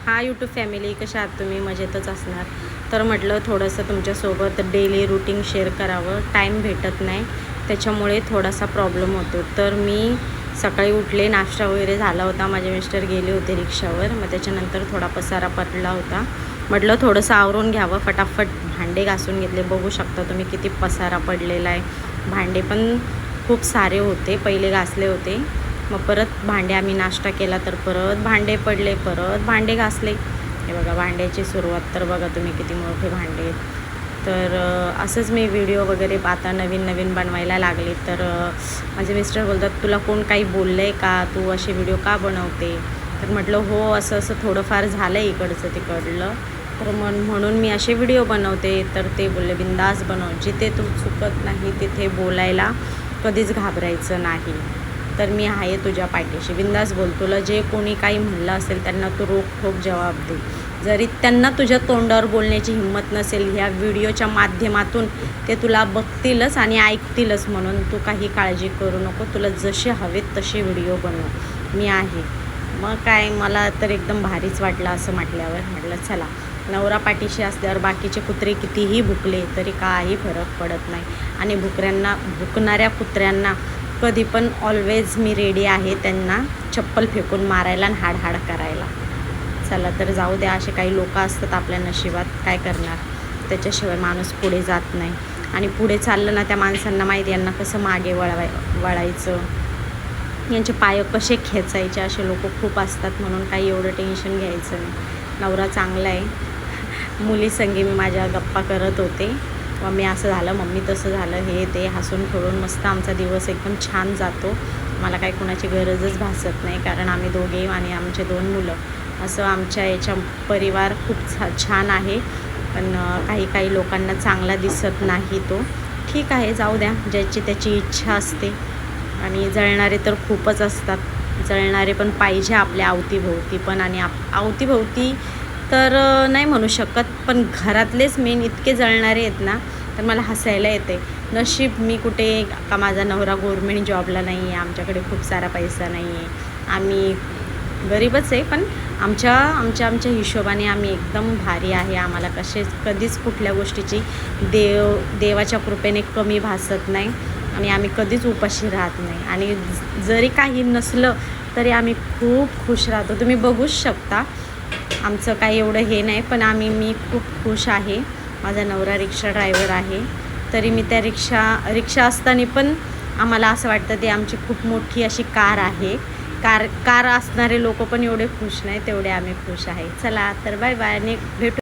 हा YouTube family, कशा आहात तुम्ही? मजेतच असणार. तर म्हटलं थोडंसं तुमच्यासोबत डेली रूटीन शेअर करावं. टाईम भेटत नाही, त्याच्यामुळे थोडासा प्रॉब्लेम होतो. तर मी सकाळी उठले, नाश्ता वगैरे झाला होता. माझे मिस्टर गेले होते रिक्षावर. मग त्याच्यानंतर थोडा पसारा पडला होता. म्हटलं थोडंसं आवरून घ्यावं. फटाफट भांडे घासून घेतले. बघू शकता तुम्ही किती पसारा पडलेला आहे. भांडे पण खूप सारे होते, पहिले घासले होते. मग परत भांडे, आम्ही नाश्ता केला तर परत भांडे पडले, परत भांडे घासले. हे बघा भांड्याची सुरुवात, तर बघा तुम्ही किती मोठे भांडे आहेत. तर असंच मी व्हिडिओ वगैरे आता नवीन बनवायला लागले. तर माझे मिस्टर बोलतात, तुला कोण काही बोललं आहे का, तू असे व्हिडिओ का बनवते? तर म्हटलं हो, असं थोडंफार झालं आहे इकडचं तिकडलं, तर म्हणून मी असे व्हिडिओ बनवते. तर ते बोलले बिंदास बनव, जिथे तू चुकत नाही तिथे बोलायला कधीच घाबरायचं नाही. तर मी आहे तुझ्या पाठीशी, बिंदास बोल. तुला जे कोणी काही म्हणलं असेल त्यांना तू रोखठोक जवाब दे. जरी त्यांना तुझ्या तोंडावर बोलण्याची हिंमत नसेल, ह्या व्हिडिओच्या माध्यमातून ते तुला बघतीलच आणि ऐकतीलच. म्हणून तू काही काळजी करू नको. तुला जसे हवेत तसे व्हिडिओ बनव, मी आहे. मग काय, मला तर एकदम भारीच वाटलं असं म्हटल्यावर. म्हटलं चला, नवरा पाठीशी असल्यावर बाकीचे कुत्रे कितीही भुकले तरी काही फरक पडत नाही. आणि भुकणाऱ्या कुत्र्यांना कधी पण ऑलवेज मी रेडी आहे, त्यांना चप्पल फेकून मारायला आणि हाड करायला. चला तर जाऊ द्या, असे काही लोक असतात आपल्या नशिबात, काय करणार. त्याच्याशिवाय माणूस पुढे जात नाही. आणि पुढे चाललं ना, त्या माणसांना माहिती यांना कसं मागे वळायचं, यांचे पाय कसे खेचायचे, असे लोक खूप असतात. म्हणून काही एवढं टेन्शन घ्यायचं नाही. नवरा चांगला आहे. मुलीसंगी मी माझ्या गप्पा करत होते. मम्मी असं झालं, मम्मी तसं झालं, हे ते हसून खेळून मस्त आमचा दिवस एकदम छान जातो. मला काही कुणाची गरजच भासत नाही, कारण आम्ही दोघे आणि आमचे 2 मुलं, असं आमच्या याच्या परिवार खूप छान आहे. पण काही लोकांना चांगला दिसत नाही तो. ठीक आहे, जाऊ द्या, ज्याची त्याची इच्छा असते. आणि जळणारे तर खूपच असतात. जळणारे पण पाहिजे आपल्या अवतीभोवती पण. आणि अवतीभोवती तर नाही म्हणू शकत, पण घरातलेच मेन इतके जळणारे आहेत ना, तर मला हसायला येते. नशीब मी कुठे का, माझा नवरा गव्हर्मेंट जॉबला नाही आहे, आमच्याकडे खूप सारा पैसा नाही आहे, आम्ही गरीबच आहे. पण आमच्या हिशोबाने आम्ही एकदम भारी आहे. आम्हाला कधीच कुठल्या गोष्टीची देवाच्या कृपेने कमी भासत नाही. आणि आम्ही कधीच उपाशी राहत नाही. आणि जरी काही नसलं तरी आम्ही खूप खुश राहतो. तुम्ही बघूच शकता, आमचं काही एवढं हे नाही, पण मी खूप खुश आहे. माझा नवरा रिक्षा ड्रायव्हर आहे, तरी मी त्या रिक्षा असताना पण आम्हाला असं वाटतं ते आमची खूप मोठी अशी कार आहे. कार असणारे लोक पण एवढे खुश नाही, तेवढे आम्ही खुश आहे. चला तर बाय बाय, आणि भेटू.